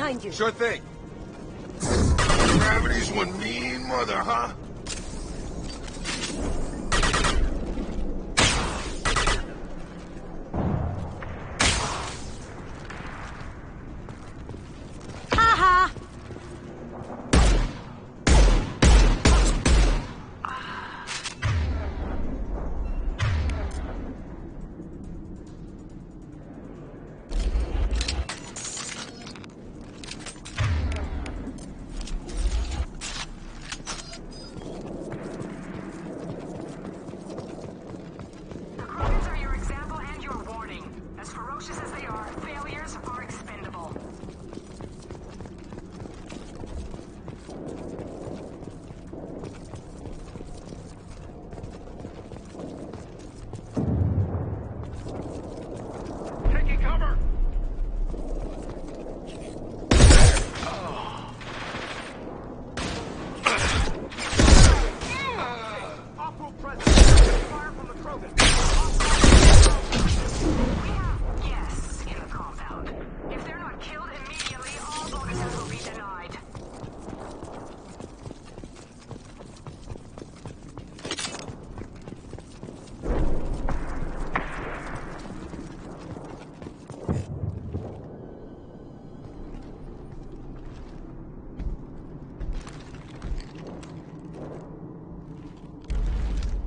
behind you. Sure thing. Gravity's one mean mother, huh? Ha-ha!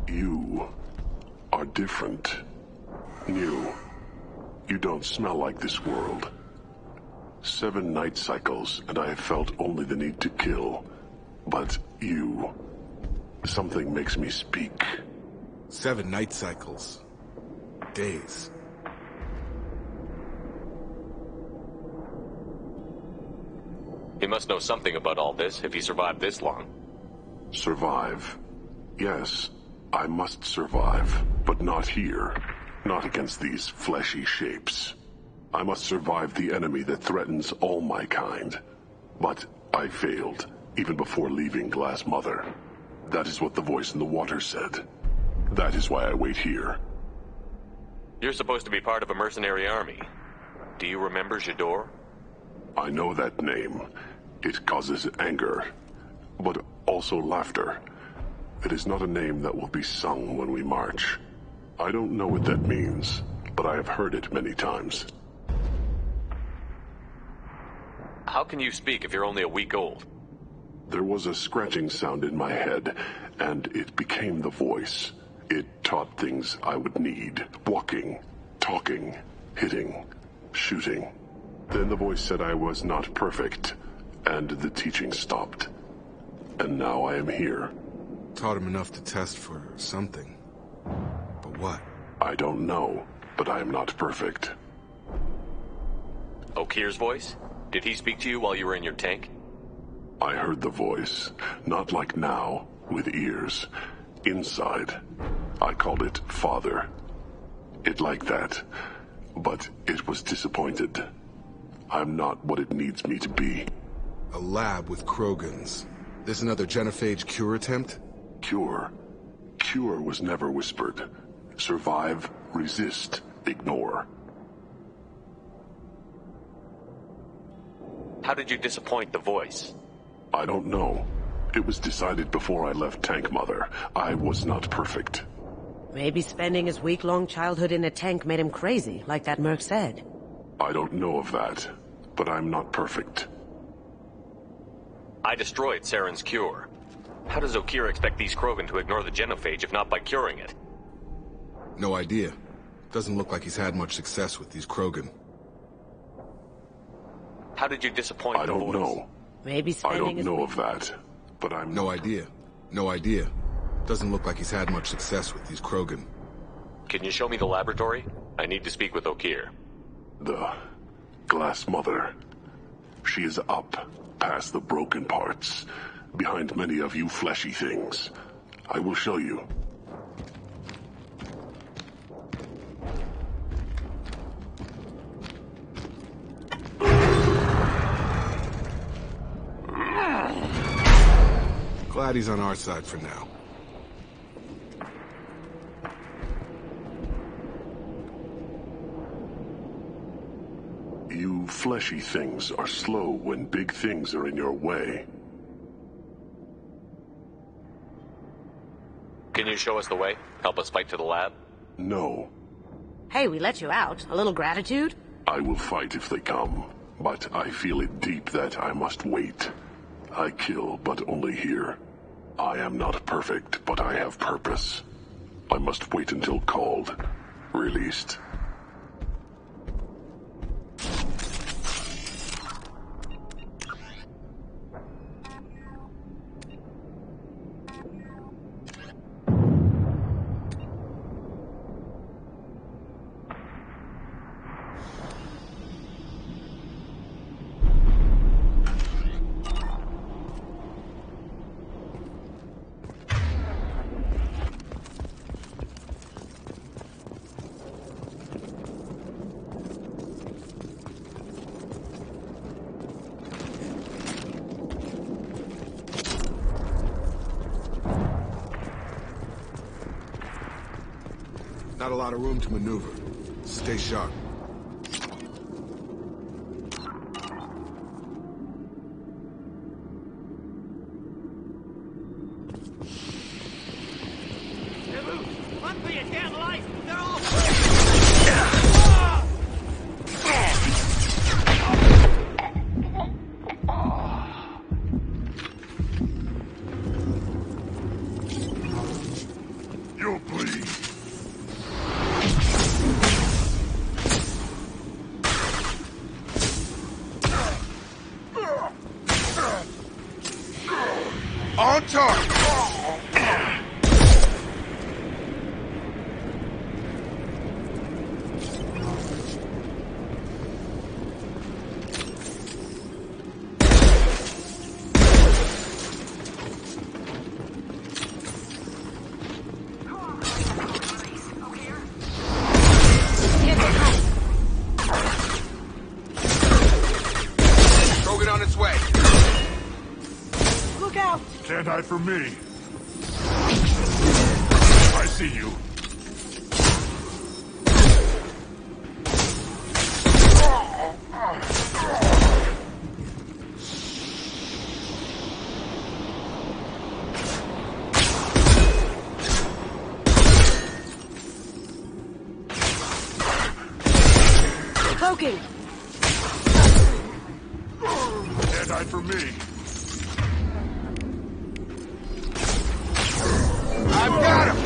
You are different. New. You don't smell like this world. 7 night cycles, and I have felt only the need to kill. But you... something makes me speak. 7 night cycles. Days. He must know something about all this if he survived this long. Survive. Yes, I must survive, but not here. Not against these fleshy shapes. I must survive the enemy that threatens all my kind. But I failed, even before leaving Glass Mother. That is what the voice in the water said. That is why I wait here. You're supposed to be part of a mercenary army. Do you remember Jador? I know that name. It causes anger, but also laughter. It is not a name that will be sung when we march. I don't know what that means, but I have heard it many times. How can you speak if you're only a week old? There was a scratching sound in my head, and it became the voice. It taught things I would need. Walking, talking, hitting, shooting. Then the voice said I was not perfect, and the teaching stopped. And now I am here. Taught him enough to test for something. But what? I don't know, but I am not perfect. Okir's voice? Did he speak to you while you were in your tank? I heard the voice, not like now, with ears. Inside. I called it Father. It like that. But it was disappointed. I'm not what it needs me to be. A lab with krogans. This another genophage cure attempt? Cure. Cure was never whispered. Survive, resist, ignore. How did you disappoint the voice? I don't know. It was decided before I left Tank Mother. I was not perfect. Maybe spending his week-long childhood in a tank made him crazy, like that merc said. I don't know of that, but I'm not perfect. I destroyed Saren's cure. How does Okir expect these Krogan to ignore the genophage if not by curing it? No idea. Doesn't look like he's had much success with these Krogan. How did you disappoint the voice? I don't know. Maybe I spending don't know of that, but I'm... No idea. No idea. Doesn't look like he's had much success with these Krogan. Can you show me the laboratory? I need to speak with Okir. The Glass Mother. She is up, past the broken parts, behind many of you fleshy things. I will show you. Glad he's on our side for now. You fleshy things are slow when big things are in your way. Can you show us the way? Help us fight to the lab? No. Hey, we let you out. A little gratitude? I will fight if they come, but I feel it deep that I must wait. I kill, but only here. I am not perfect, but I have purpose. I must wait until called, released. Not a lot of room to maneuver. Stay sharp. Run for your damn life! They're all... You'll bleed. On target! Krogan on its way. Look out! Can't hide from me. I see you. Cloaking! Can't hide from me. I've got him!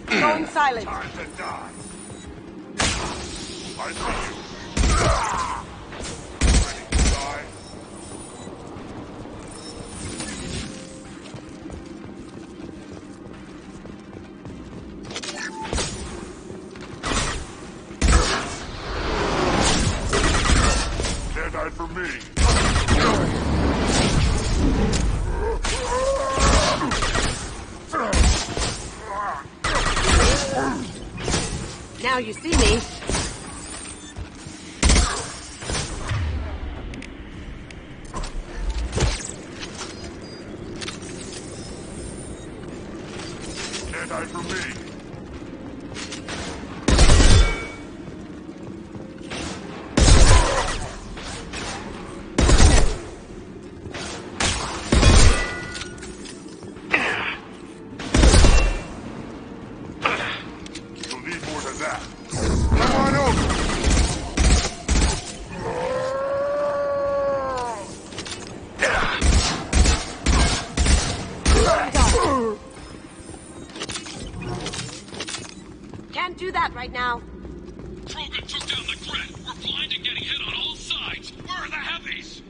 Going silent. Time to die. I see you. Ready to die? Can't hide from me. Now you see me. Can't hide from me. You'll need more than that. Come on over! Can't do that right now. Krogan took down the grid. We're blind and getting hit on all sides. Where are the heavies?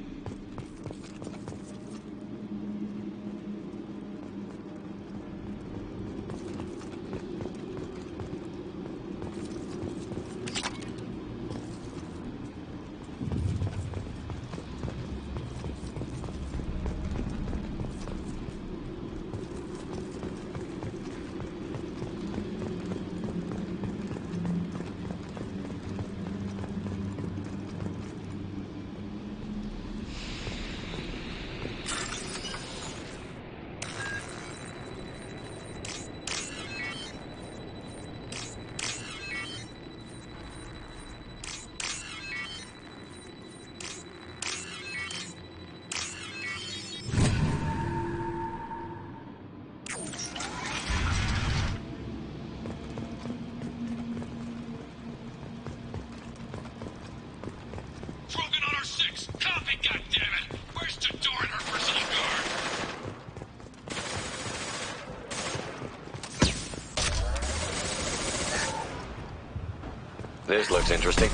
This looks interesting.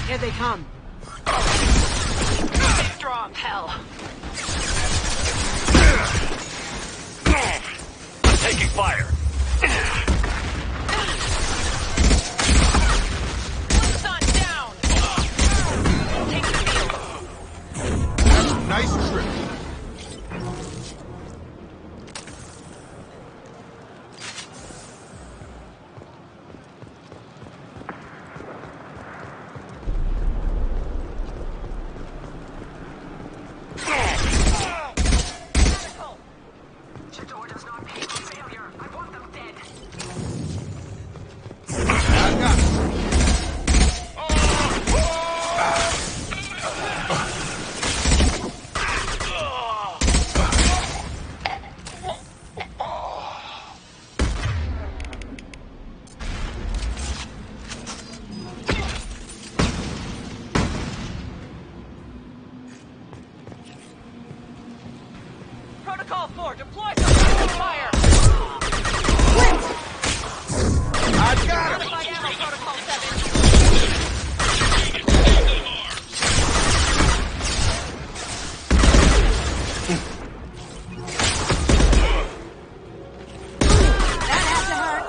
Here they come. Strong hell. Taking fire. Sun down. Take the field. That's a nice trip. Jador does not pay for failure. I want them dead. Protocol 4, deploy some fire! I've got him! Notified ammo, Protocol 7. That had to hurt.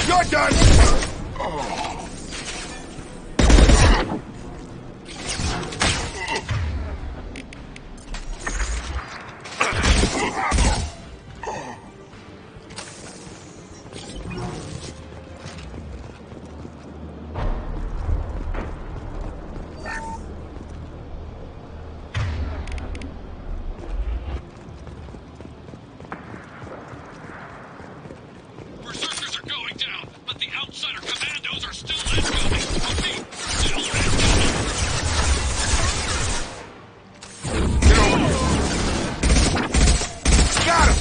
You're done! Berserkers are going down, but the outsider commandos are still incoming. Still incoming. Get over here. Got him!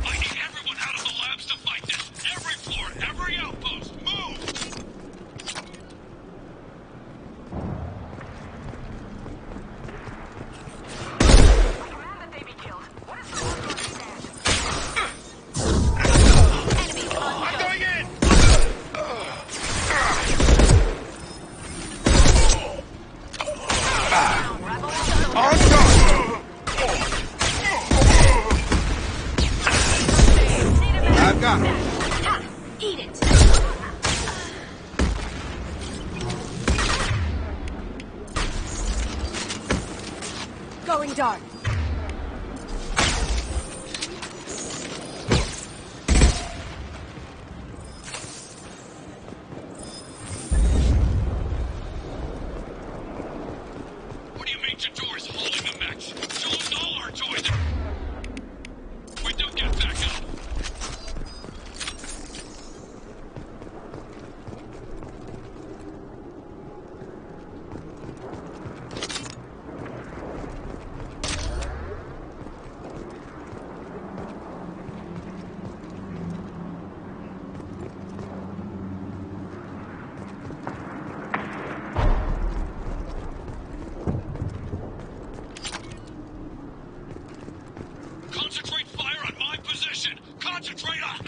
I need everyone out of the labs to fight this. Every floor, every outpost, move! Command that they be killed. What is the order stand? Enemy I'm going in! On guard! I've got him. Eat it. Going dark. Concentrate on...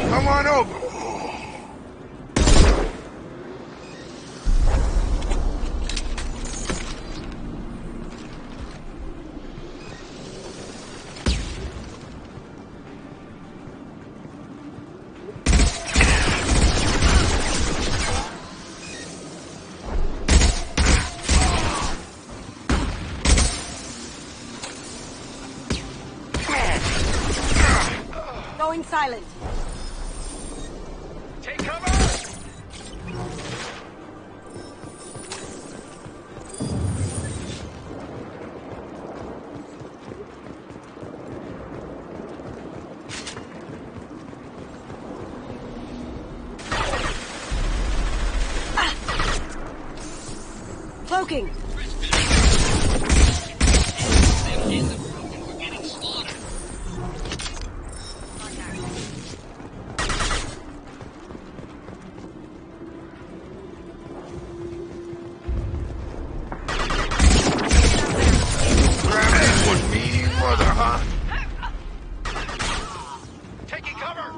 Come on over. Going silent. Take cover! Cloaking. Taking cover!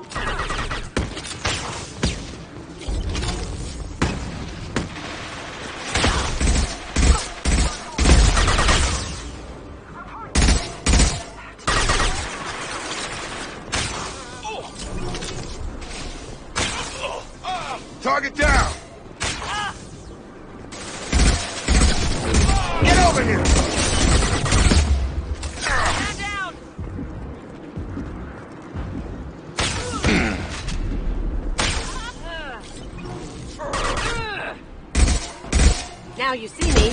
Target down! Get over here! Man down! Now you see me.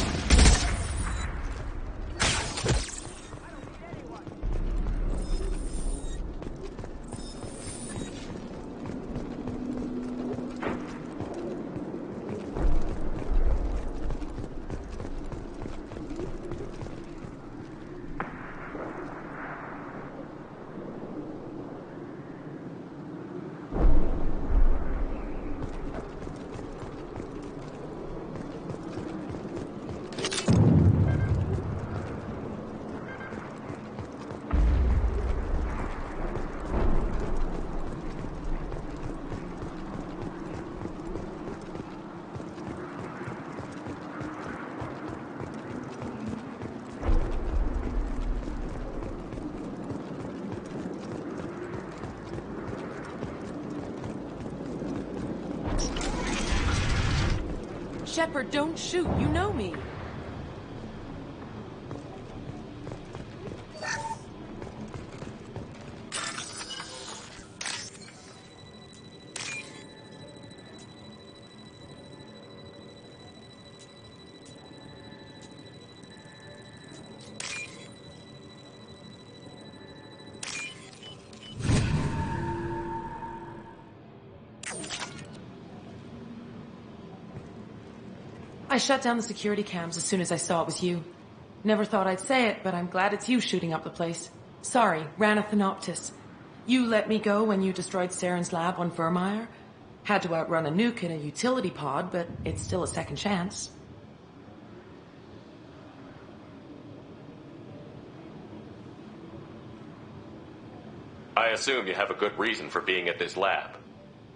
Shepard, don't shoot. You know me. I shut down the security cams as soon as I saw it was you. Never thought I'd say it, but I'm glad it's you shooting up the place. Sorry, ran a Thanoptis. You let me go when you destroyed Saren's lab on Vermeer. Had to outrun a nuke in a utility pod, but it's still a second chance. I assume you have a good reason for being at this lab.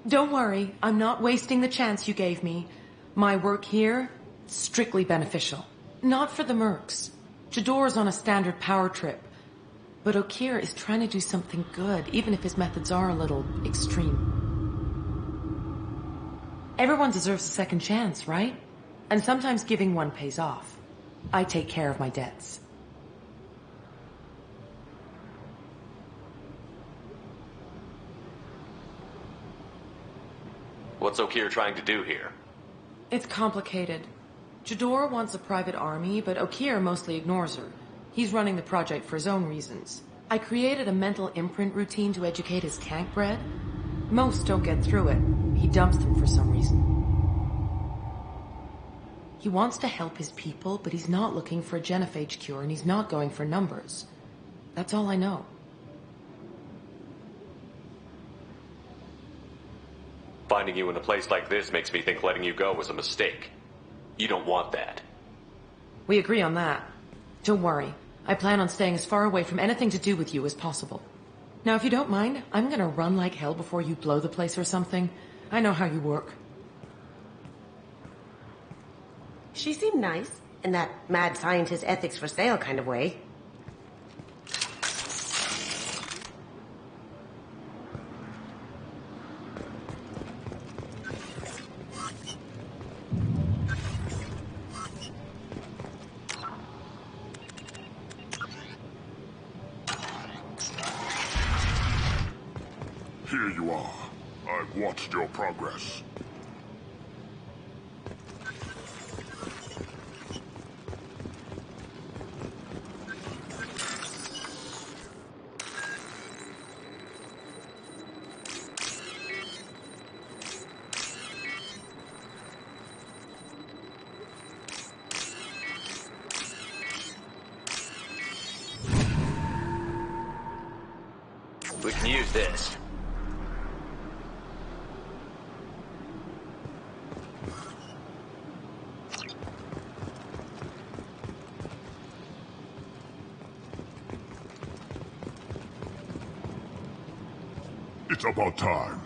Don't worry, I'm not wasting the chance you gave me. My work here, strictly beneficial. Not for the mercs. Jedoru's on a standard power trip. But Okeer is trying to do something good, even if his methods are a little extreme. Everyone deserves a second chance, right? And sometimes giving one pays off. I take care of my debts. What's Okeer trying to do here? It's complicated. Jedoru wants a private army, but Okeer mostly ignores her. He's running the project for his own reasons. I created a mental imprint routine to educate his tank bred. Most don't get through it. He dumps them for some reason. He wants to help his people, but he's not looking for a genophage cure, and he's not going for numbers. That's all I know. Finding you in a place like this makes me think letting you go was a mistake. You don't want that. We agree on that. Don't worry. I plan on staying as far away from anything to do with you as possible. Now, if you don't mind, I'm gonna run like hell before you blow the place or something. I know how you work. She seemed nice, in that mad scientist ethics for sale kind of way. Here you are. I've watched your progress. We can use this. It's about time.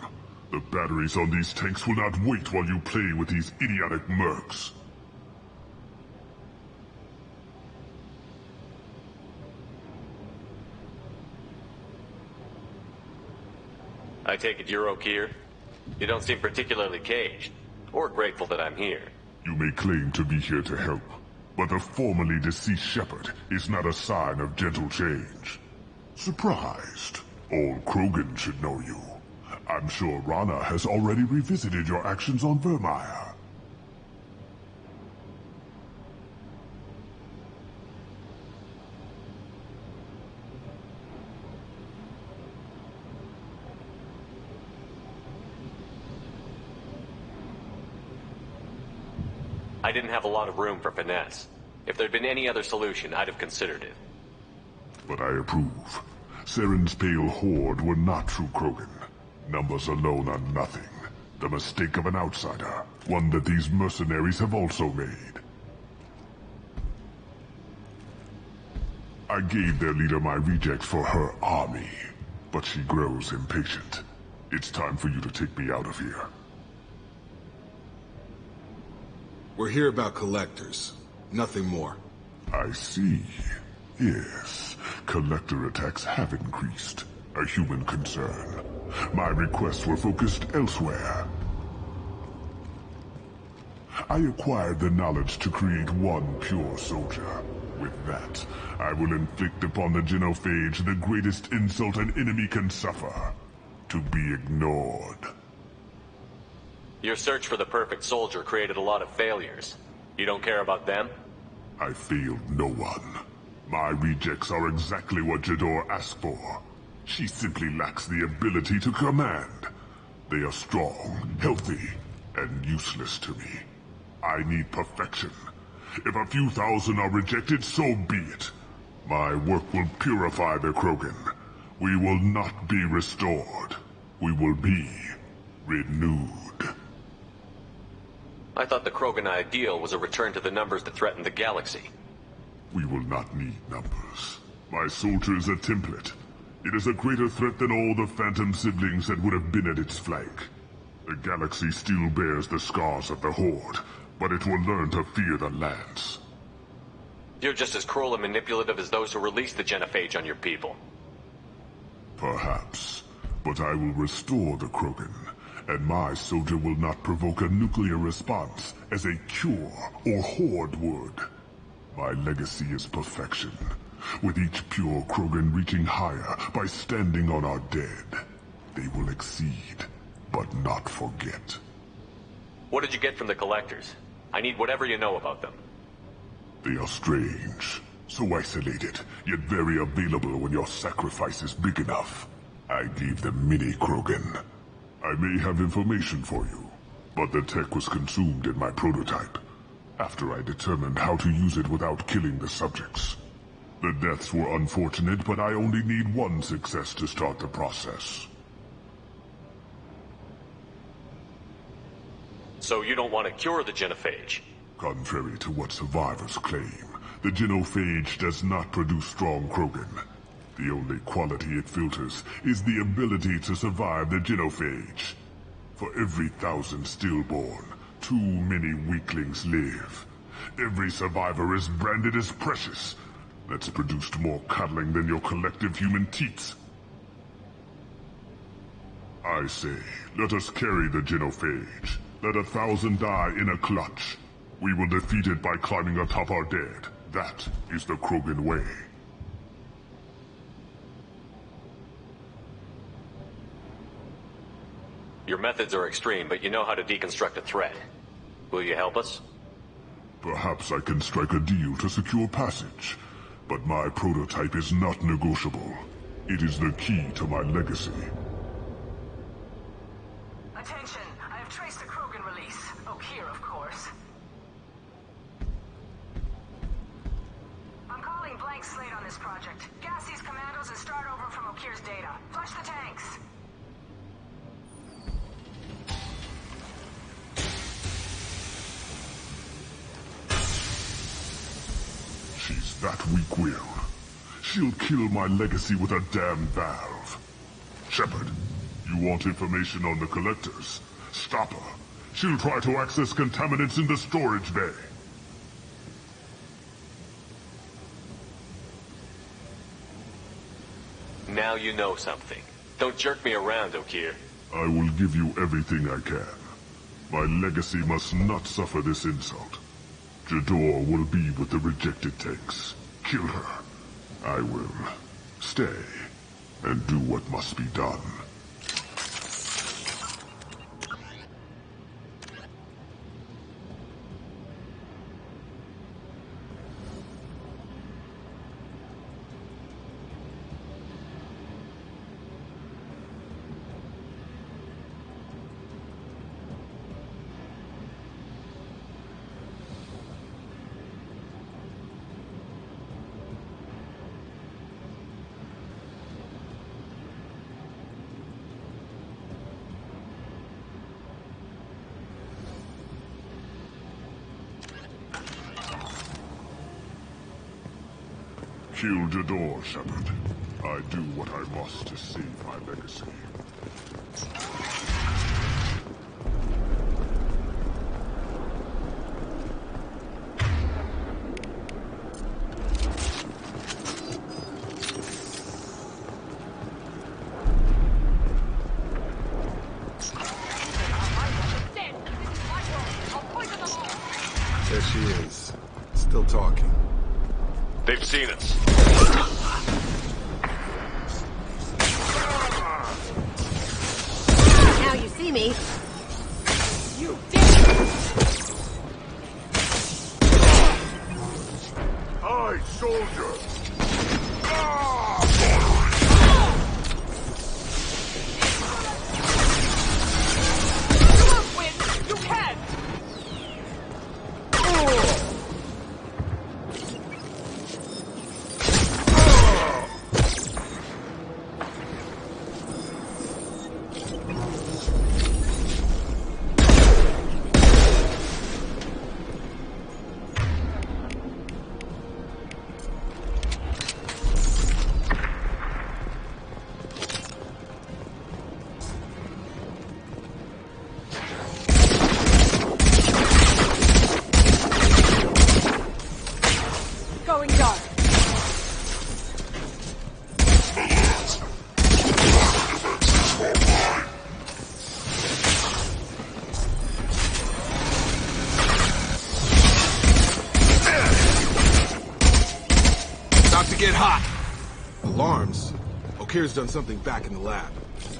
The batteries on these tanks will not wait while you play with these idiotic mercs. I take it you're Okeer? You don't seem particularly caged, or grateful that I'm here. You may claim to be here to help, but the formerly deceased shepherd is not a sign of gentle change. Surprised? Old Krogan should know you. I'm sure Rana has already revisited your actions on Vermeer. I didn't have a lot of room for finesse. If there'd been any other solution, I'd have considered it. But I approve. Saren's pale horde were not true Krogan. Numbers alone are nothing. The mistake of an outsider. One that these mercenaries have also made. I gave their leader my rejects for her army. But she grows impatient. It's time for you to take me out of here. We're here about collectors. Nothing more. I see. Yes, collector attacks have increased. A human concern. My requests were focused elsewhere. I acquired the knowledge to create one pure soldier. With that, I will inflict upon the genophage the greatest insult an enemy can suffer. To be ignored. Your search for the perfect soldier created a lot of failures. You don't care about them? I failed no one. My rejects are exactly what Jedoru asked for. She simply lacks the ability to command. They are strong, healthy, and useless to me. I need perfection. If a few thousand are rejected, so be it. My work will purify the Krogan. We will not be restored. We will be renewed. I thought the Krogan ideal was a return to the numbers that threatened the galaxy. We will not need numbers. My soldier is a template. It is a greater threat than all the Phantom siblings that would have been at its flank. The galaxy still bears the scars of the Horde, but it will learn to fear the Lance. You're just as cruel and manipulative as those who released the genophage on your people. Perhaps, but I will restore the Krogan, and my soldier will not provoke a nuclear response as a cure or Horde would. My legacy is perfection, with each pure Krogan reaching higher by standing on our dead. They will exceed, but not forget. What did you get from the Collectors? I need whatever you know about them. They are strange, so isolated, yet very available when your sacrifice is big enough. I gave them mini Krogan. I may have information for you, but the tech was consumed in my prototype, after I determined how to use it without killing the subjects. The deaths were unfortunate, but I only need one success to start the process. So you don't want to cure the genophage? Contrary to what survivors claim, the genophage does not produce strong Krogan. The only quality it filters is the ability to survive the genophage. For every 1,000 stillborn, too many weaklings live. Every survivor is branded as precious. That's produced more cuddling than your collective human teats. I say, let us carry the genophage. Let 1,000 die in a clutch. We will defeat it by climbing atop our dead. That is the Krogan way. Your methods are extreme, but you know how to deconstruct a threat. Will you help us? Perhaps I can strike a deal to secure passage. But my prototype is not negotiable. It is the key to my legacy. Attention! I have traced the Krogan release. Oh, here, of course. I'm calling blank slate on this project. Gas these commandos and start over from Okir's data. Flush the tanks! She's that weak-willed. She'll kill my legacy with a damn valve. Shepard, you want information on the Collectors? Stop her. She'll try to access contaminants in the storage bay. Now you know something. Don't jerk me around, Okir. I will give you everything I can. My legacy must not suffer this insult. Jedorru will be with the rejected tanks. Kill her. I will stay and do what must be done. Kill Jedorru, Shepard. I do what I must to save my legacy. There she is. Still talking. They've seen us. Now you see me. You did it! Aye, soldier! You won't win! You can't! hot! Alarms? O'Kear's done something back in the lab.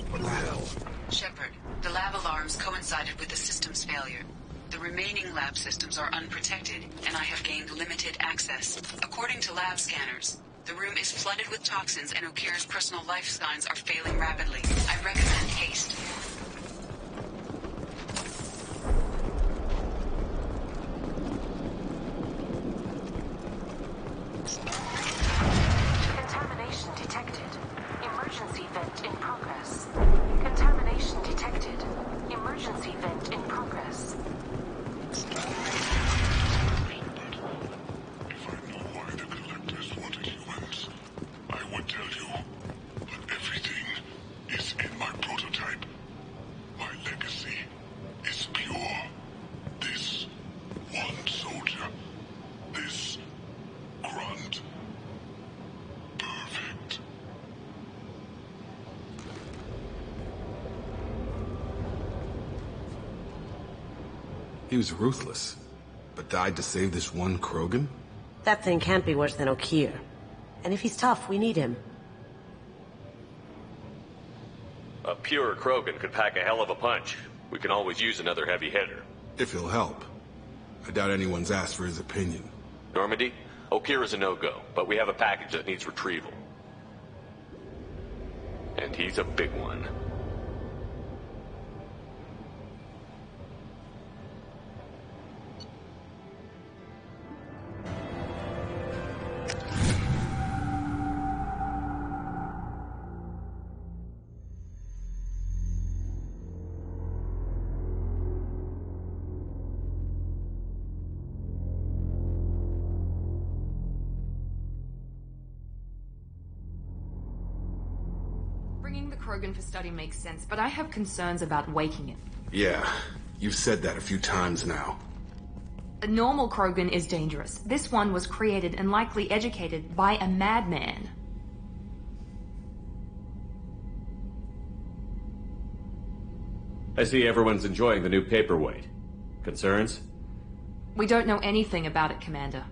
What the hell? Shepard, the lab alarms coincided with the system's failure. The remaining lab systems are unprotected, and I have gained limited access. According to lab scanners, the room is flooded with toxins and O'Kear's personal life signs are failing rapidly. I recommend haste. Contamination detected. Emergency vent in progress. Contamination detected. Emergency vent in progress. If I knew why the collectors wanted humans, I would tell you. But everything is in my prototype. My legacy is pure. This one soldier. This grunt. Perfect. He was ruthless, but died to save this one Krogan? That thing can't be worse than O'Kear. And if he's tough, we need him. A pure Krogan could pack a hell of a punch. We can always use another heavy hitter. If he'll help. I doubt anyone's asked for his opinion. Normandy, O'Kear is a no-go, but we have a package that needs retrieval. And he's a big one. Bringing the Krogan for study makes sense, but I have concerns about waking it. Yeah, you've said that a few times now. A normal Krogan is dangerous. This one was created and likely educated by a madman. I see everyone's enjoying the new paperweight. Concerns? We don't know anything about it, Commander.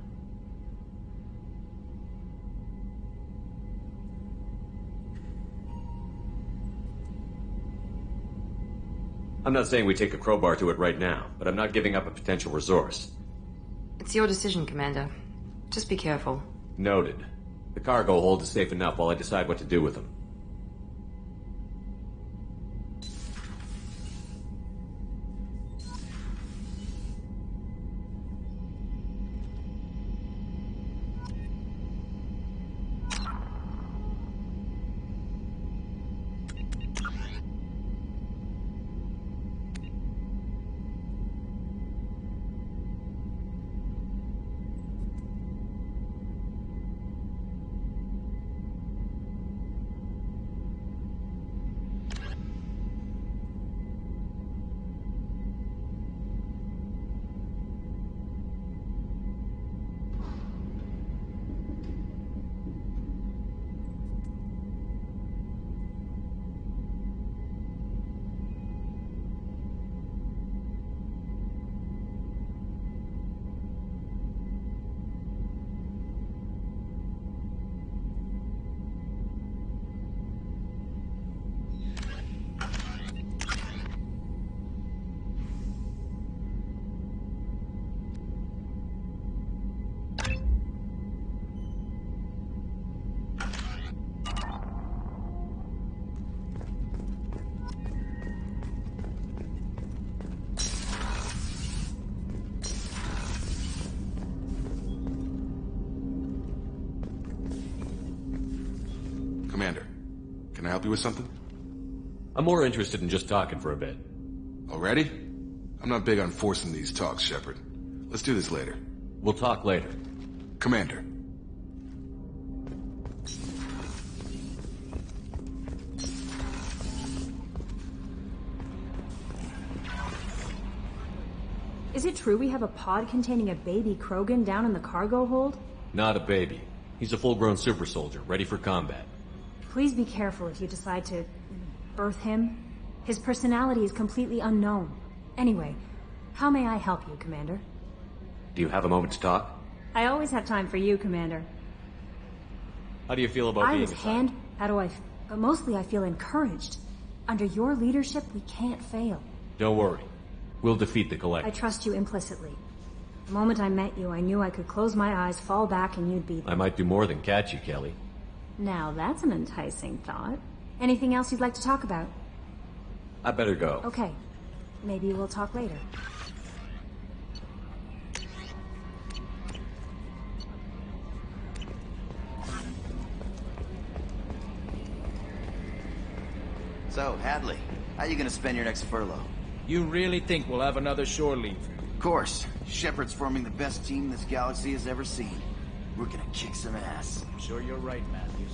I'm not saying we take a crowbar to it right now, but I'm not giving up a potential resource. It's your decision, Commander. Just be careful. Noted. The cargo hold is safe enough while I decide what to do with them. Commander, can I help you with something? I'm more interested in just talking for a bit. Already? I'm not big on forcing these talks, Shepard. Let's do this later. We'll talk later. Commander. Is it true we have a pod containing a baby Krogan down in the cargo hold? Not a baby. He's a full-grown super soldier, ready for combat. Please be careful if you decide to birth him. His personality is completely unknown. Anyway, how may I help you, Commander? Do you have a moment to talk? I always have time for you, Commander. How do you feel about being assigned? How do I... But mostly I feel encouraged. Under your leadership, we can't fail. Don't worry. We'll defeat the Collective. I trust you implicitly. The moment I met you, I knew I could close my eyes, fall back, and you'd be there. I might do more than catch you, Kelly. Now that's an enticing thought. Anything else you'd like to talk about? I better go. Okay. Maybe we'll talk later. So, Hadley, how you gonna spend your next furlough? You really think we'll have another shore leave? Of course. Shepard's forming the best team this galaxy has ever seen. We're gonna kick some ass. I'm sure you're right, Matthews.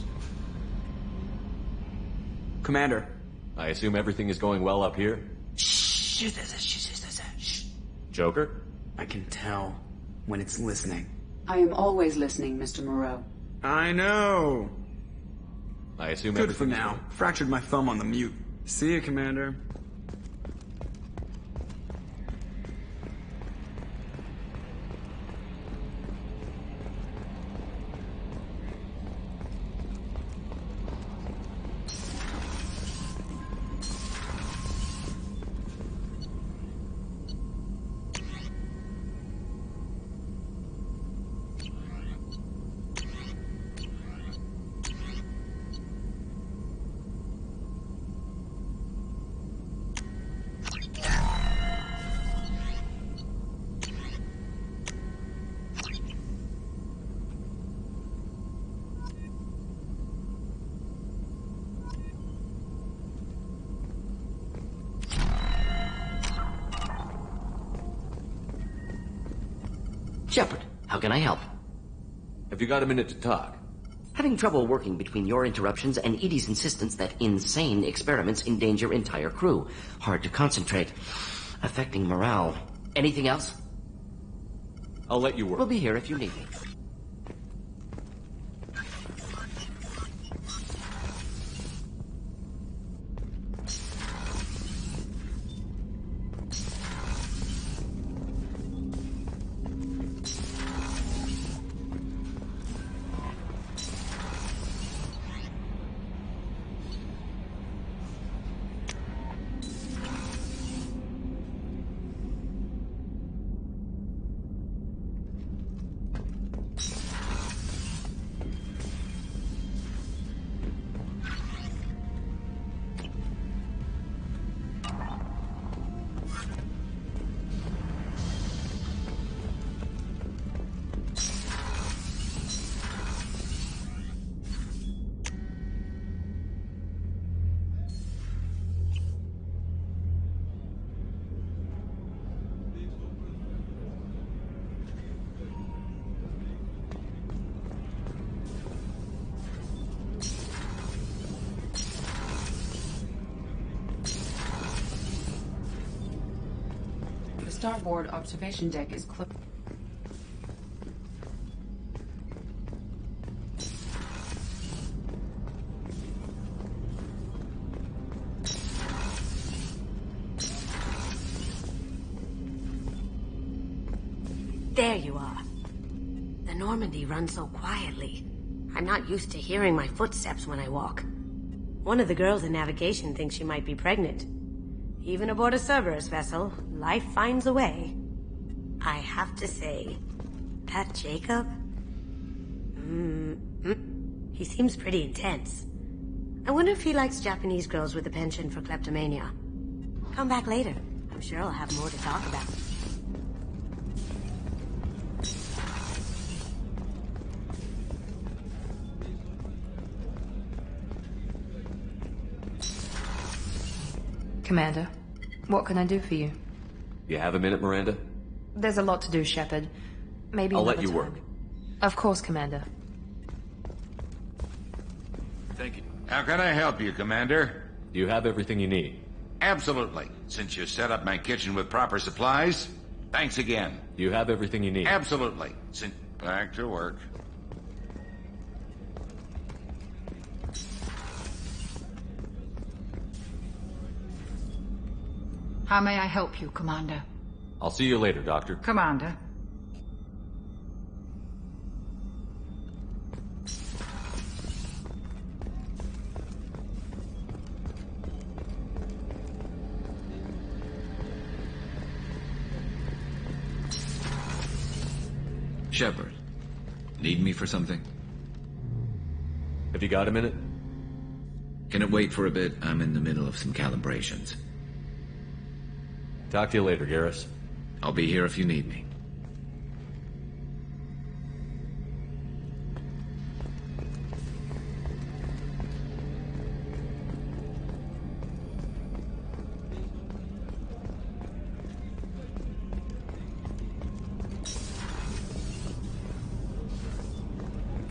Commander. I assume everything is going well up here? Shh. Joker? I can tell when it's listening. I am always listening, Mr. Moreau. I know. I assume Good for now. Fractured my thumb on the mute. See you, Commander. Shepard, how can I help? Have you got a minute to talk? Having trouble working between your interruptions and Edie's insistence that insane experiments endanger entire crew. Hard to concentrate. Affecting morale. Anything else? I'll let you work. We'll be here if you need me. Starboard observation deck is closed. There you are. The Normandy runs so quietly. I'm not used to hearing my footsteps when I walk. One of the girls in navigation thinks she might be pregnant. Even aboard a Cerberus vessel, life finds a way. I have to say, that Jacob... he seems pretty intense. I wonder if he likes Japanese girls with a penchant for kleptomania. Come back later. I'm sure I'll have more to talk about. Commander, what can I do for you? You have a minute, Miranda? There's a lot to do, Shepard. Maybe I'll another let you time. work. Of course, Commander. Thank you. How can I help you, Commander? Do you have everything you need? Absolutely. Since you set up my kitchen with proper supplies, thanks again. Do you have everything you need? Absolutely. Back to work. How may I help you, Commander? I'll see you later, Doctor. Shepard, need me for something? Have you got a minute? Can it wait for a bit? I'm in the middle of some calibrations. Talk to you later, Garrus. I'll be here if you need me.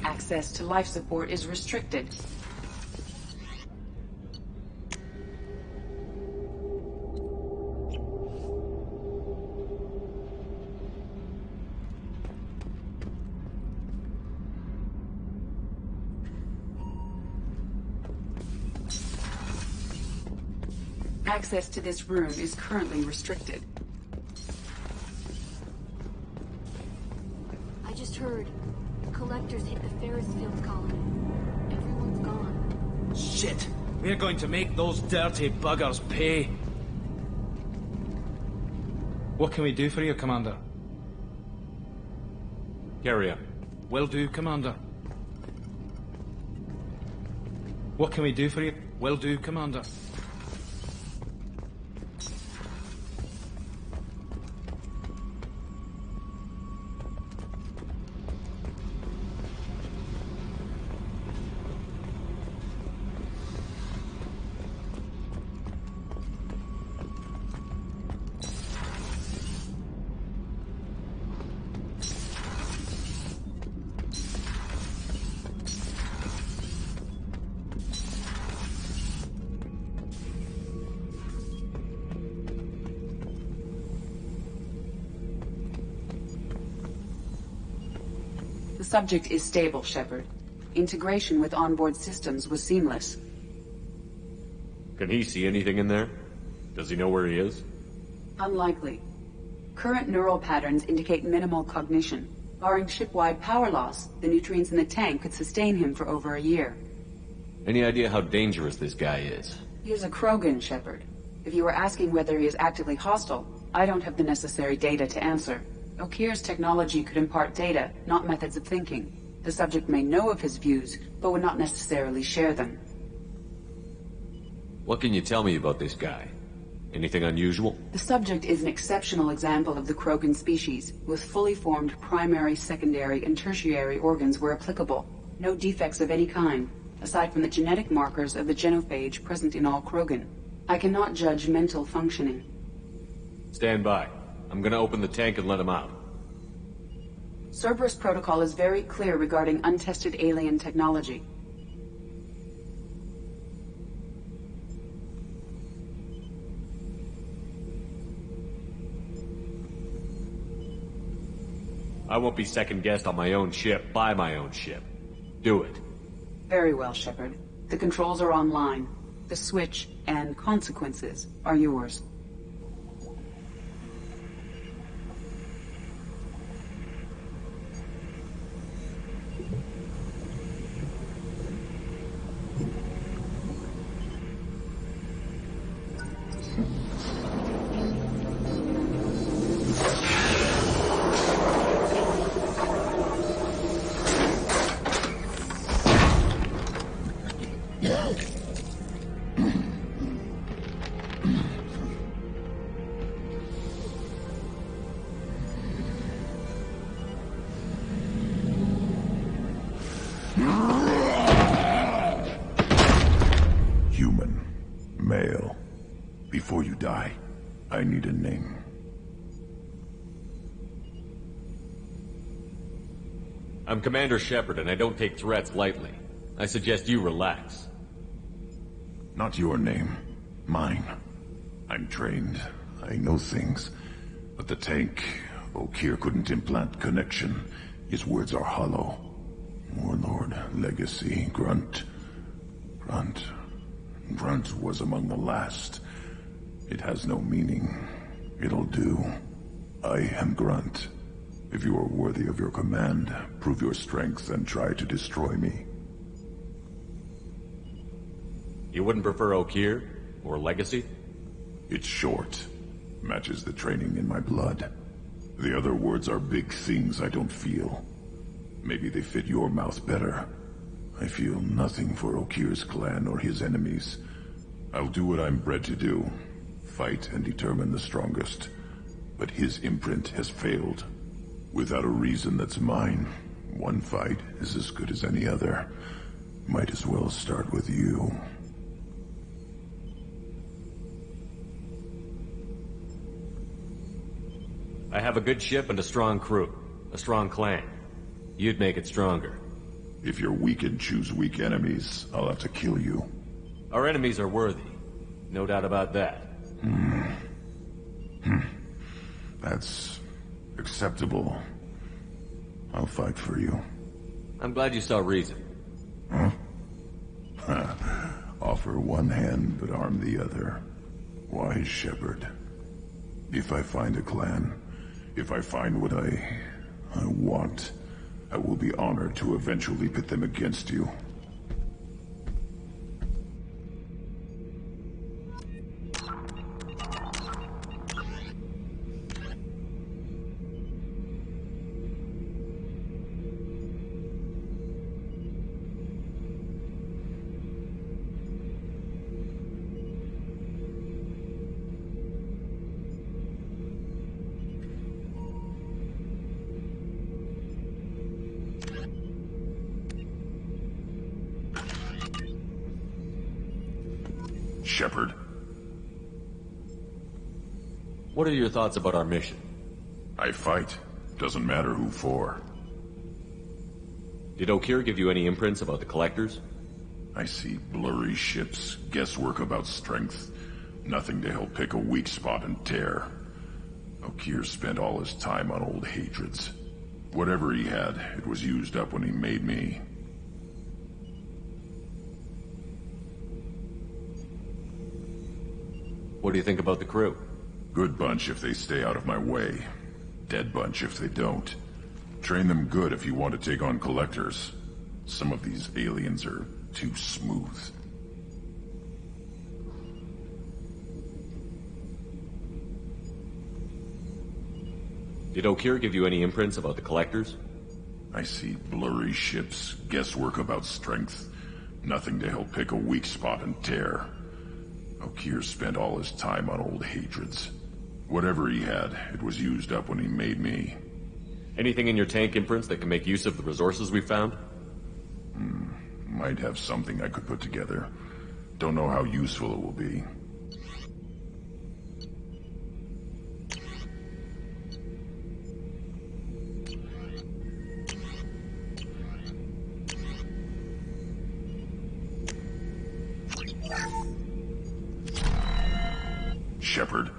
Access to life support is restricted. Access to this room is currently restricted. I just heard collectors hit the Ferris Field colony. Everyone's gone. Shit! We're going to make those dirty buggers pay. What can we do for you, Commander? Carry on. Will do, Commander. What can we do for you? Will do, Commander. The subject is stable, Shepard. Integration with onboard systems was seamless. Can he see anything in there? Does he know where he is? Unlikely. Current neural patterns indicate minimal cognition. Barring ship-wide power loss, the nutrients in the tank could sustain him for over a year. Any idea how dangerous this guy is? He is a Krogan, Shepard. If you were asking whether he is actively hostile, I don't have the necessary data to answer. Okir's technology could impart data, not methods of thinking. The subject may know of his views, but would not necessarily share them. What can you tell me about this guy? Anything unusual? The subject is an exceptional example of the Krogan species, with fully formed primary, secondary, and tertiary organs where applicable. No defects of any kind, aside from the genetic markers of the genophage present in all Krogan. I cannot judge mental functioning. Stand by. I'm gonna open the tank and let him out. Cerberus protocol is very clear regarding untested alien technology. I won't be second-guessed on my own ship, by my own ship. Do it. Very well, Shepard. The controls are online. The switch and consequences are yours. Human. Male. Before you die, I need a name. I'm Commander Shepard, and I don't take threats lightly. I suggest you relax. Not your name. Mine. I'm trained. I know things. But the tank, Okir couldn't implant connection. His words are hollow. Warlord, legacy, Grunt. Grunt was among the last. It has no meaning. It'll do. I am Grunt. If you are worthy of your command, prove your strength and try to destroy me. You wouldn't prefer Okir? Or legacy? It's short. Matches the training in my blood. The other words are big things I don't feel. Maybe they fit your mouth better. I feel nothing for Okir's clan or his enemies. I'll do what I'm bred to do. Fight and determine the strongest. But his imprint has failed. Without a reason that's mine, one fight is as good as any other. Might as well start with you. I have a good ship and a strong crew. A strong clan. You'd make it stronger. If you're weak and choose weak enemies, I'll have to kill you. Our enemies are worthy. No doubt about that. That's acceptable. I'll fight for you. I'm glad you saw reason. Huh? Offer one hand, but arm the other. Wise shepherd. If I find a clan, if I find what I want, I will be honored to eventually pit them against you. Shepard. What are your thoughts about our mission? I fight. Doesn't matter who for. Did Okir give you any imprints about the Collectors? I see blurry ships, guesswork about strength. Nothing to help pick a weak spot and tear. Okir spent all his time on old hatreds. Whatever he had, it was used up when he made me. What do you think about the crew? Good bunch if they stay out of my way. Dead bunch if they don't. Train them good if you want to take on Collectors. Some of these aliens are too smooth. Did Okir give you any imprints about the Collectors? I see blurry ships, guesswork about strength. Nothing to help pick a weak spot and tear. Okir spent all his time on old hatreds. Whatever he had, it was used up when he made me. Anything in your tank imprints that can make use of the resources we found? Might have something I could put together. Don't know how useful it will be. Shepard.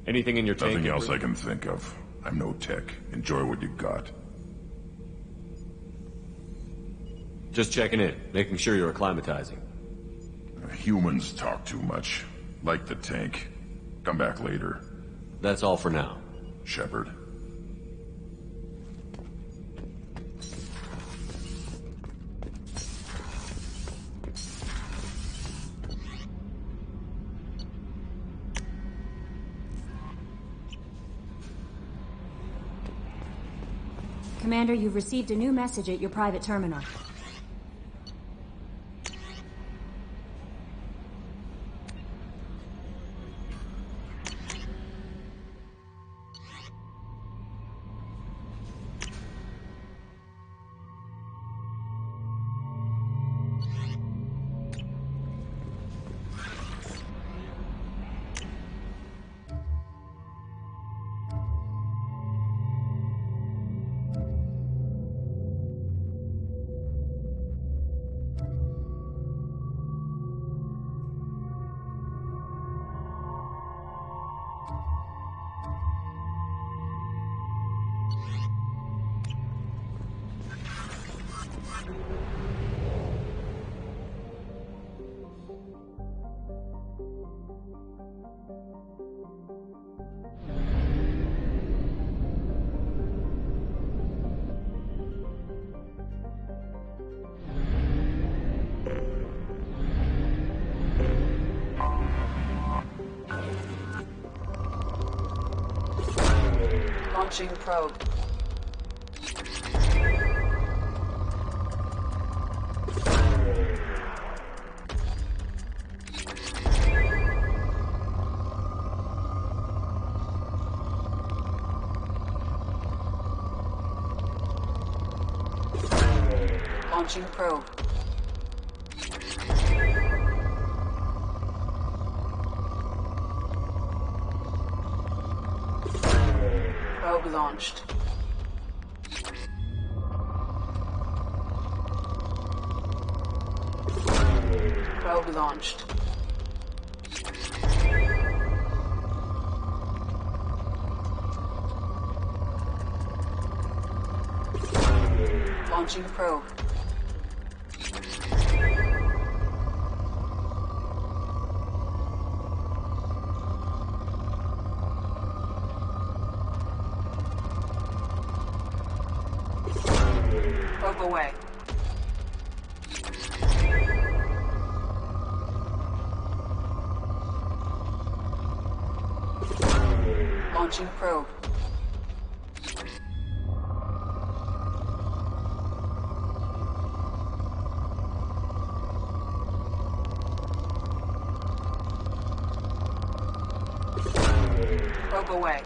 Anything in your tank? Nothing else I can think of. I'm no tech. Enjoy what you got. Just checking in, making sure you're acclimatizing. Humans talk too much. Like the tank. Come back later. That's all for now. Shepard. Commander, you've received a new message at your private terminal. Launching probe. Launching probe. Probe launched. Probe launched. Launching probe. Probe away. Launching probe. Probe away.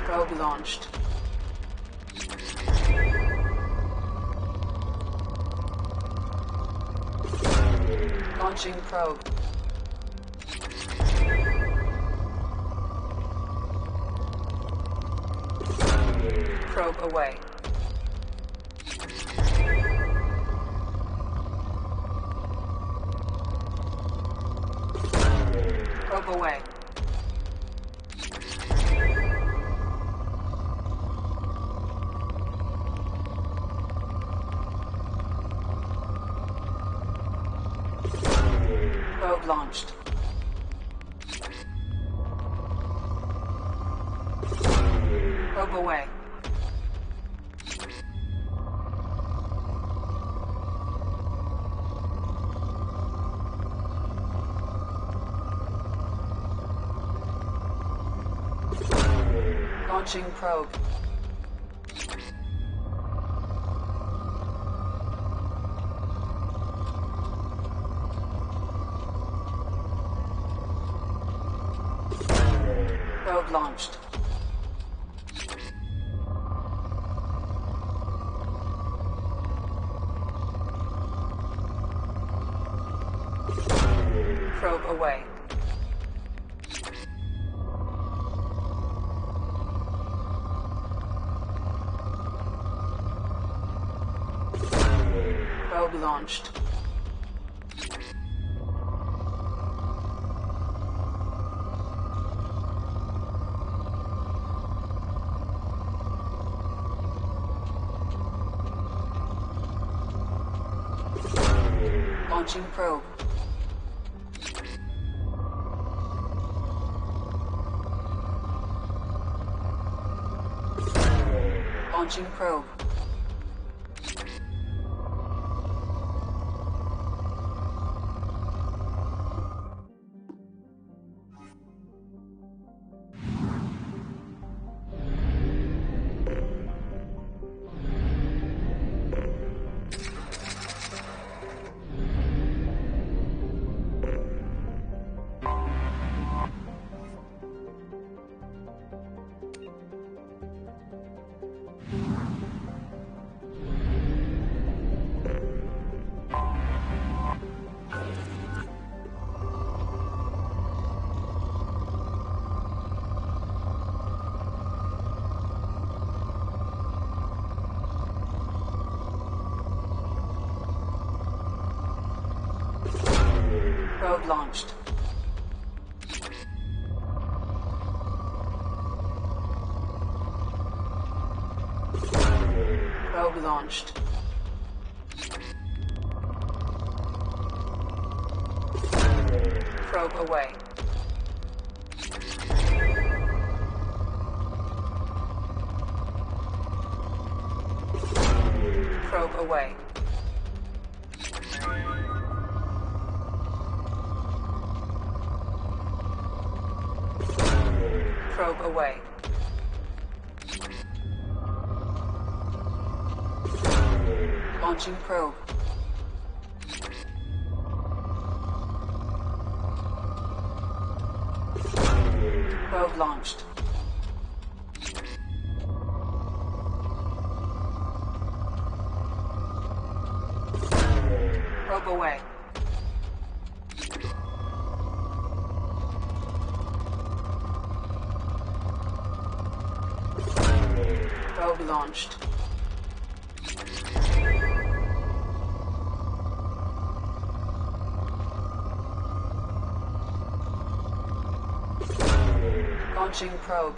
Probe launched. Launching probe. Probe away. Probe away. Probe launched. Probe away. Launching probe. Probe launched. Probe away. Probe launched. Launching probe. Launching probe. Probe launched. Probe launched. Probe away. Probe away. Probe away. Launching probe. Probe launched. Probe away. Probe launched. Launching probe.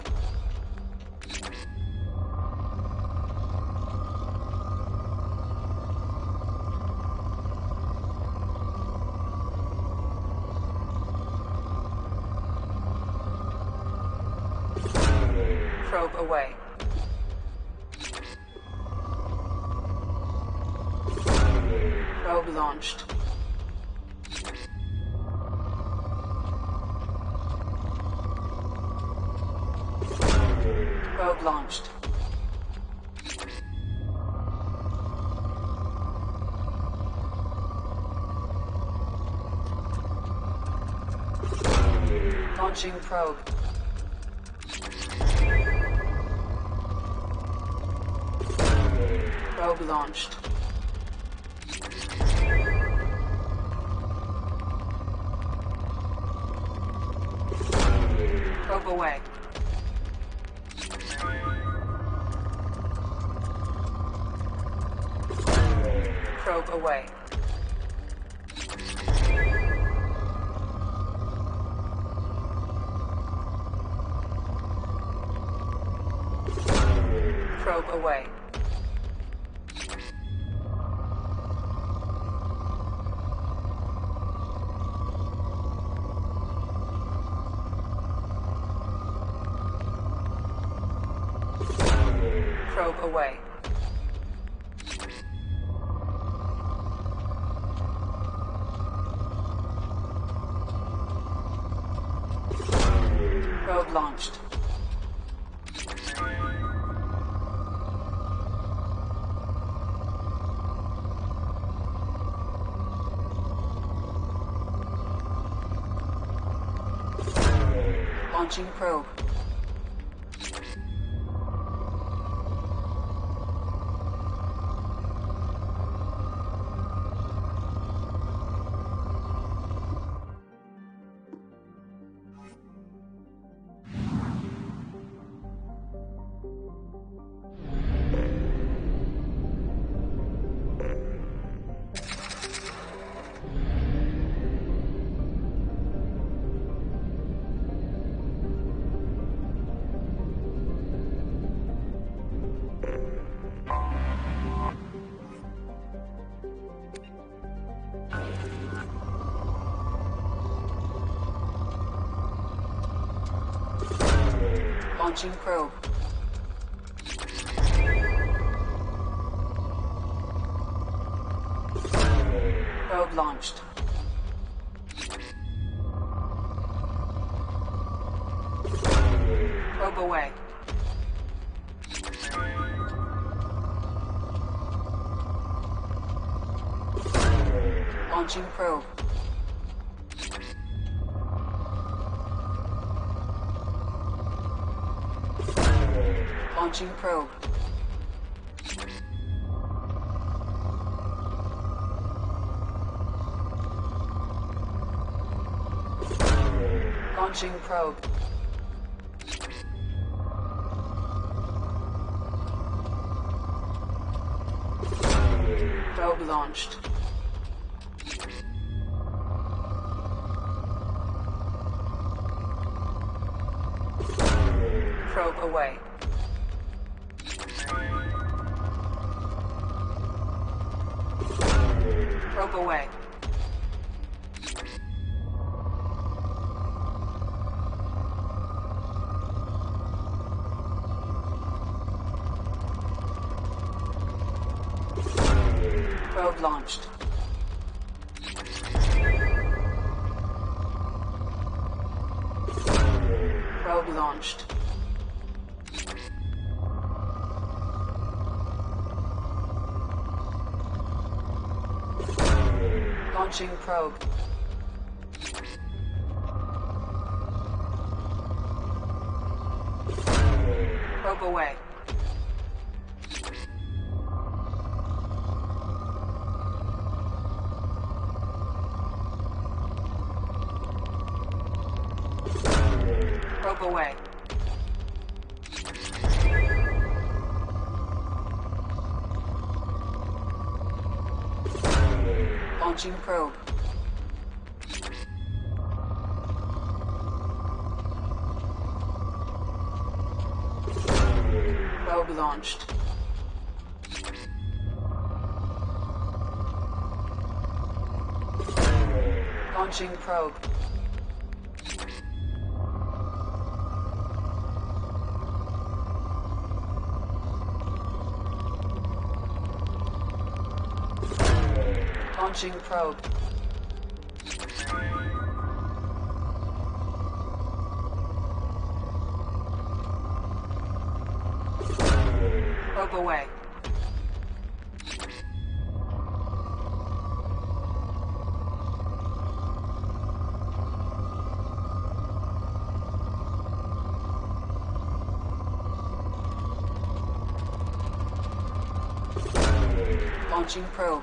Probe away. Probe launched. Probe launched. Launching probe. Probe launched. Probe away. Probe away. Probe away. Probe away. Probe launched. Launching probe. Launching probe. Probe launched. Probe away. Launching probe. Launching probe. Launching probe. Probe launched. Probe away. Probe away. Probe launched. Probe launched. Launching probe. Probe away. Probe away. Launching probe. Probe launched. Launching probe. Launching probe. Probe away. Launching probe.